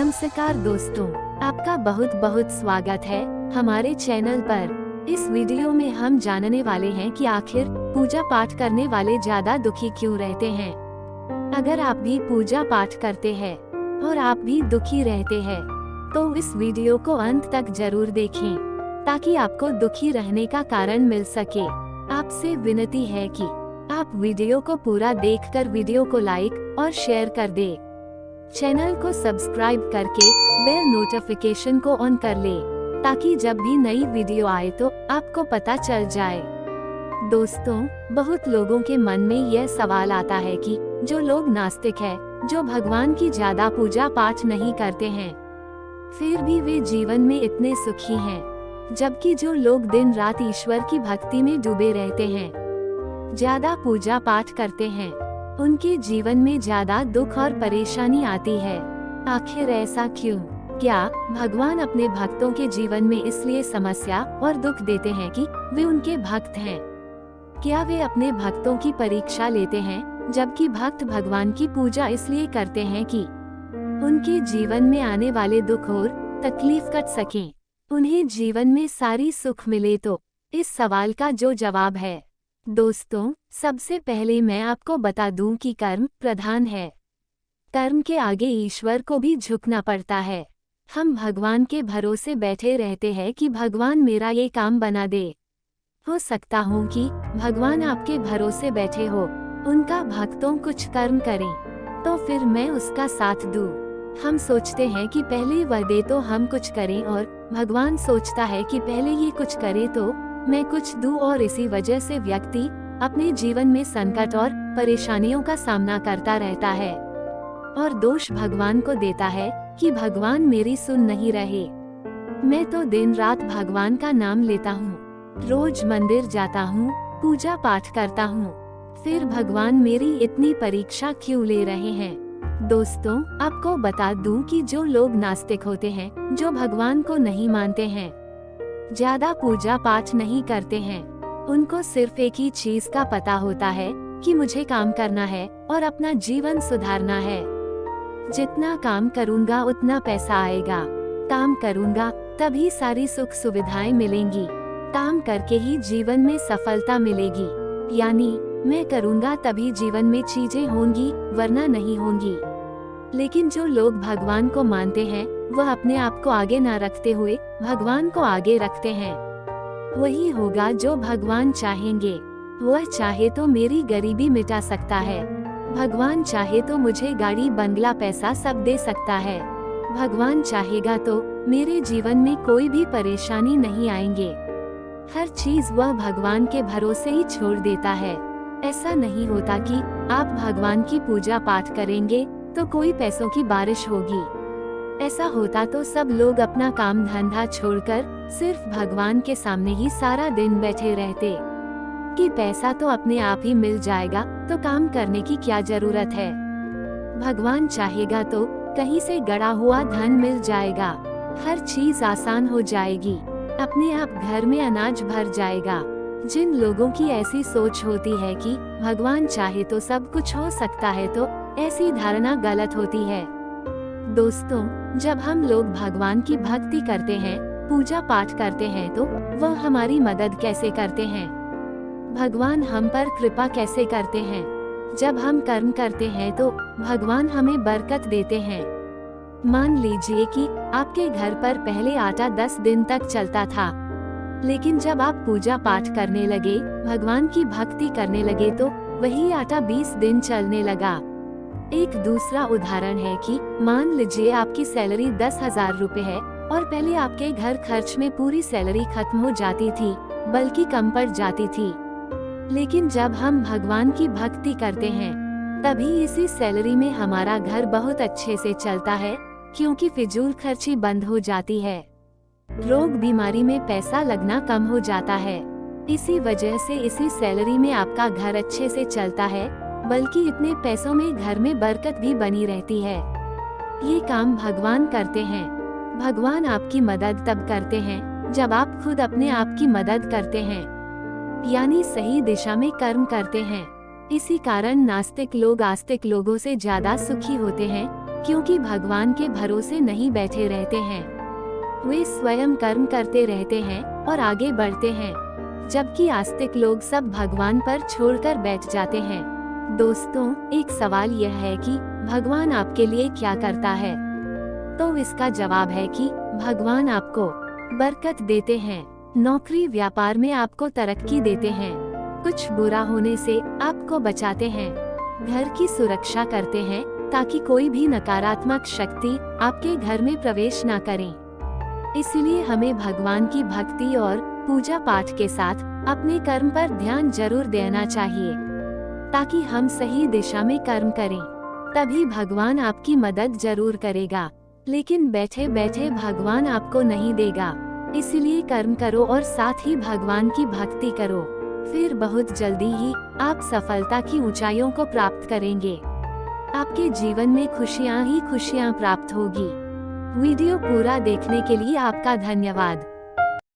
नमस्कार दोस्तों, आपका बहुत बहुत स्वागत है हमारे चैनल पर। इस वीडियो में हम जानने वाले हैं कि आखिर पूजा पाठ करने वाले ज्यादा दुखी क्यों रहते हैं। अगर आप भी पूजा पाठ करते हैं और आप भी दुखी रहते हैं तो इस वीडियो को अंत तक जरूर देखें ताकि आपको दुखी रहने का कारण मिल सके। आपसे विनती है कि आप वीडियो को पूरा देखकर वीडियो को लाइक और शेयर कर दे। चैनल को सब्सक्राइब करके बेल नोटिफिकेशन को ऑन कर ले ताकि जब भी नई वीडियो आए तो आपको पता चल जाए। दोस्तों, बहुत लोगों के मन में यह सवाल आता है कि जो लोग नास्तिक है, जो भगवान की ज्यादा पूजा पाठ नहीं करते हैं, फिर भी वे जीवन में इतने सुखी हैं, जबकि जो लोग दिन रात ईश्वर की भक्ति में डूबे रहते हैं, ज्यादा पूजा पाठ करते हैं, उनके जीवन में ज्यादा दुख और परेशानी आती है। आखिर ऐसा क्यों? क्या भगवान अपने भक्तों के जीवन में इसलिए समस्या और दुख देते हैं कि वे उनके भक्त हैं? क्या वे अपने भक्तों की परीक्षा लेते हैं, जबकि भक्त भगवान की पूजा इसलिए करते हैं कि उनके जीवन में आने वाले दुख और तकलीफ कट सकें, उन्हें जीवन में सारी सुख मिले? तो इस सवाल का जो जवाब है दोस्तों, सबसे पहले मैं आपको बता दूं कि कर्म प्रधान है। कर्म के आगे ईश्वर को भी झुकना पड़ता है। हम भगवान के भरोसे बैठे रहते हैं कि भगवान मेरा ये काम बना दे। हो सकता हो कि भगवान आपके भरोसे बैठे हो, उनका भक्तों कुछ कर्म करें तो फिर मैं उसका साथ दूं। हम सोचते हैं कि पहले वह दे तो हम कुछ करें, और भगवान सोचता है कि पहले ये कुछ करे तो मैं कुछ दूं, और इसी वजह से व्यक्ति अपने जीवन में संकट और परेशानियों का सामना करता रहता है और दोष भगवान को देता है कि भगवान मेरी सुन नहीं रहे। मैं तो दिन रात भगवान का नाम लेता हूँ, रोज मंदिर जाता हूँ, पूजा पाठ करता हूँ, फिर भगवान मेरी इतनी परीक्षा क्यों ले रहे हैं? दोस्तों, आपको बता दूं कि जो लोग नास्तिक होते हैं, जो भगवान को नहीं मानते हैं, ज्यादा पूजा पाठ नहीं करते हैं, उनको सिर्फ एक ही चीज का पता होता है कि मुझे काम करना है और अपना जीवन सुधारना है। जितना काम करूँगा उतना पैसा आएगा, काम करूँगा तभी सारी सुख सुविधाएं मिलेंगी, काम करके ही जीवन में सफलता मिलेगी, यानी मैं करूँगा तभी जीवन में चीजें होंगी, वरना नहीं होंगी। लेकिन जो लोग भगवान को मानते हैं, वह अपने आप को आगे ना रखते हुए भगवान को आगे रखते हैं। वही होगा जो भगवान चाहेंगे। वह चाहे तो मेरी गरीबी मिटा सकता है, भगवान चाहे तो मुझे गाड़ी बंगला पैसा सब दे सकता है, भगवान चाहेगा तो मेरे जीवन में कोई भी परेशानी नहीं आएंगे। हर चीज वह भगवान के भरोसे ही छोड़ देता है। ऐसा नहीं होता कि आप भगवान की पूजा पाठ करेंगे तो कोई पैसों की बारिश होगी। ऐसा होता तो सब लोग अपना काम धंधा छोड़कर सिर्फ भगवान के सामने ही सारा दिन बैठे रहते कि पैसा तो अपने आप ही मिल जाएगा, तो काम करने की क्या जरूरत है। भगवान चाहेगा तो कहीं से गड़ा हुआ धन मिल जाएगा, हर चीज आसान हो जाएगी, अपने आप घर में अनाज भर जाएगा। जिन लोगों की ऐसी सोच होती है कि भगवान चाहे तो सब कुछ हो सकता है, तो ऐसी धारणा गलत होती है। दोस्तों, जब हम लोग भगवान की भक्ति करते हैं, पूजा पाठ करते हैं, तो वह हमारी मदद कैसे करते हैं? भगवान हम पर कृपा कैसे करते हैं? जब हम कर्म करते हैं तो भगवान हमें बरकत देते हैं। मान लीजिए कि आपके घर पर पहले आटा 10 दिन तक चलता था, लेकिन जब आप पूजा पाठ करने लगे, भगवान की भक्ति करने लगे, तो वही आटा 20 दिन चलने लगा। एक दूसरा उदाहरण है कि मान लीजिए आपकी सैलरी 10,000 रुपए है और पहले आपके घर खर्च में पूरी सैलरी खत्म हो जाती थी, बल्कि कम पड़ जाती थी। लेकिन जब हम भगवान की भक्ति करते हैं, तभी इसी सैलरी में हमारा घर बहुत अच्छे से चलता है, क्योंकि फिजूल खर्ची बंद हो जाती है, रोग बीमारी में पैसा लगना कम हो जाता है। इसी वजह से इसी सैलरी में आपका घर अच्छे से चलता है, बल्कि इतने पैसों में घर में बरकत भी बनी रहती है। ये काम भगवान करते हैं। भगवान आपकी मदद तब करते हैं जब आप खुद अपने आप की मदद करते हैं, यानी सही दिशा में कर्म करते हैं। इसी कारण नास्तिक लोग आस्तिक लोगों से ज्यादा सुखी होते हैं, क्योंकि भगवान के भरोसे नहीं बैठे रहते हैं। वे स्वयं कर्म करते रहते हैं और आगे बढ़ते हैं, जबकि आस्तिक लोग सब भगवान पर छोड़कर बैठ जाते हैं। दोस्तों, एक सवाल यह है कि भगवान आपके लिए क्या करता है? तो इसका जवाब है कि भगवान आपको बरकत देते हैं, नौकरी व्यापार में आपको तरक्की देते हैं, कुछ बुरा होने से आपको बचाते हैं, घर की सुरक्षा करते हैं ताकि कोई भी नकारात्मक शक्ति आपके घर में प्रवेश न करें। इसलिए हमें भगवान की भक्ति और पूजा पाठ के साथ अपने कर्म पर ध्यान जरूर देना चाहिए, ताकि हम सही दिशा में कर्म करें। तभी भगवान आपकी मदद जरूर करेगा, लेकिन बैठे बैठे भगवान आपको नहीं देगा। इसलिए कर्म करो और साथ ही भगवान की भक्ति करो, फिर बहुत जल्दी ही आप सफलता की ऊंचाइयों को प्राप्त करेंगे। आपके जीवन में खुशियां ही खुशियां प्राप्त होगी। वीडियो पूरा देखने के लिए आपका धन्यवाद।